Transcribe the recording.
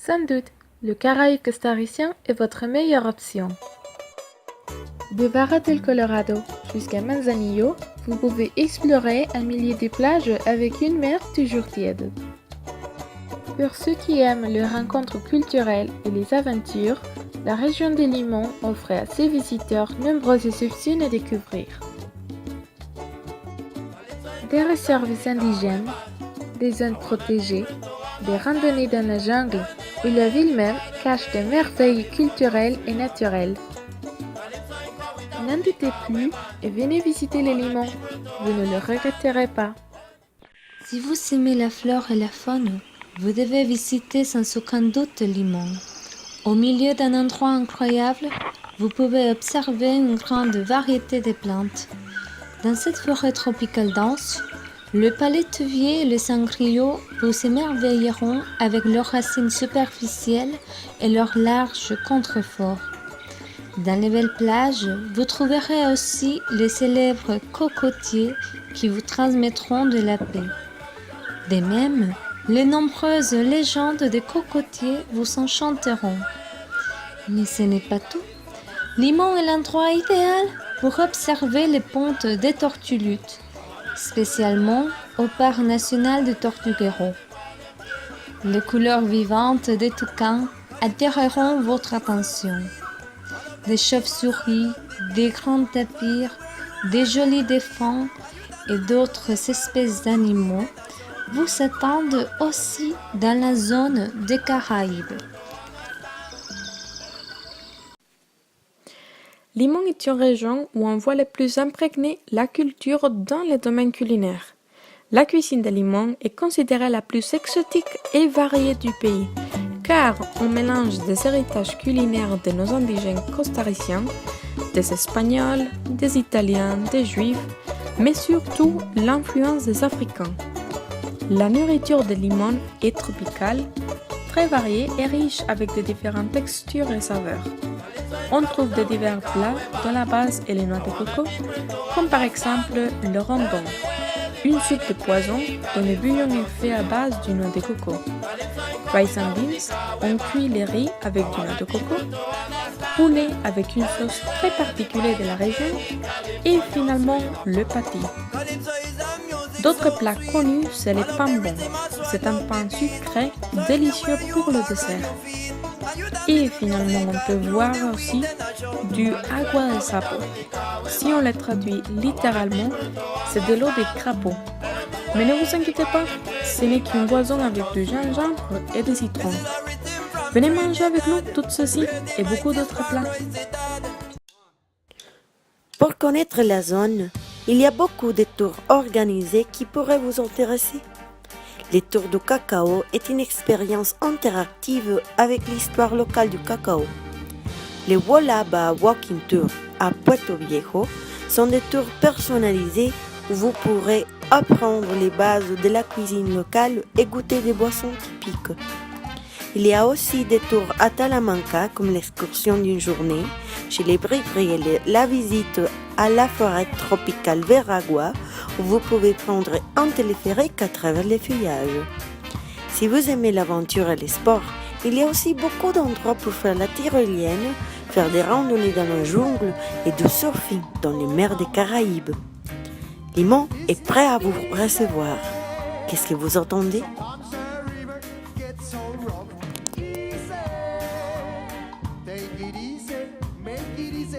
Sans doute, le Caraïbe costaricien est votre meilleure option. De Barra del Colorado jusqu'à Manzanillo, vous pouvez explorer un millier de plages avec une mer toujours tiède. Pour ceux qui aiment les rencontres culturelles et les aventures, la région de Limón offre à ses visiteurs nombreuses options à découvrir. Des réserves indigènes, des zones protégées, des randonnées dans la jungle et la ville même cache des merveilles culturelles et naturelles. N'en doutez plus et venez visiter les Limons, vous ne le regretterez pas. Si vous aimez la flore et la faune, vous devez visiter sans aucun doute Limón. Au milieu d'un endroit incroyable, vous pouvez observer une grande variété de plantes. Dans cette forêt tropicale dense, le palétuvier et le sangrio vous émerveilleront avec leurs racines superficielles et leurs larges contreforts. Dans les belles plages, vous trouverez aussi les célèbres cocotiers qui vous transmettront de la paix. De même, les nombreuses légendes des cocotiers vous enchanteront. Mais ce n'est pas tout. Limón est l'endroit idéal pour observer les pontes des tortues-luttes, spécialement au parc national de Tortuguero. Les couleurs vivantes des toucans attireront votre attention. Des chauves-souris, des grands tapirs, des jolis défunts et d'autres espèces d'animaux vous attendent aussi dans la zone des Caraïbes. Limón est une région où on voit le plus imprégner la culture dans le domaine culinaire. La cuisine de Limón est considérée la plus exotique et variée du pays, car on mélange des héritages culinaires de nos indigènes costariciens, des Espagnols, des Italiens, des Juifs, mais surtout l'influence des Africains. La nourriture de Limón est tropicale, très variée et riche avec de différentes textures et saveurs. On trouve de divers plats dont la base est les noix de coco, comme par exemple le rondon, une soupe de poisson dont le bouillon est fait à base d'une noix de coco. Rice and beans, on cuit les riz avec du noix de coco, poulet avec une sauce très particulière de la région et finalement le pâté. D'autres plats connus, c'est le pambon. C'est un pain sucré délicieux pour le dessert. Et finalement, on peut voir aussi du agua de sapo. Si on le traduit littéralement, c'est de l'eau de crapaud. Mais ne vous inquiétez pas, ce n'est qu'une boisson avec du gingembre et du citron. Venez manger avec nous tout ceci et beaucoup d'autres plats. Pour connaître la zone, il y a beaucoup de tours organisés qui pourraient vous intéresser. Les tours du cacao est une expérience interactive avec l'histoire locale du cacao. Les Wolaba Walking Tours à Puerto Viejo sont des tours personnalisés où vous pourrez apprendre les bases de la cuisine locale et goûter des boissons typiques. Il y a aussi des tours à Talamanca comme l'excursion d'une journée chez les Bribri et la visite à la forêt tropicale Veragua où vous pouvez prendre un téléphérique à travers les feuillages. Si vous aimez l'aventure et les sports, il y a aussi beaucoup d'endroits pour faire la tyrolienne, faire des randonnées dans la jungle et du surfing dans les mers des Caraïbes. Limón est prêt à vous recevoir. Qu'est-ce que vous entendez? Take it easy, make it easy.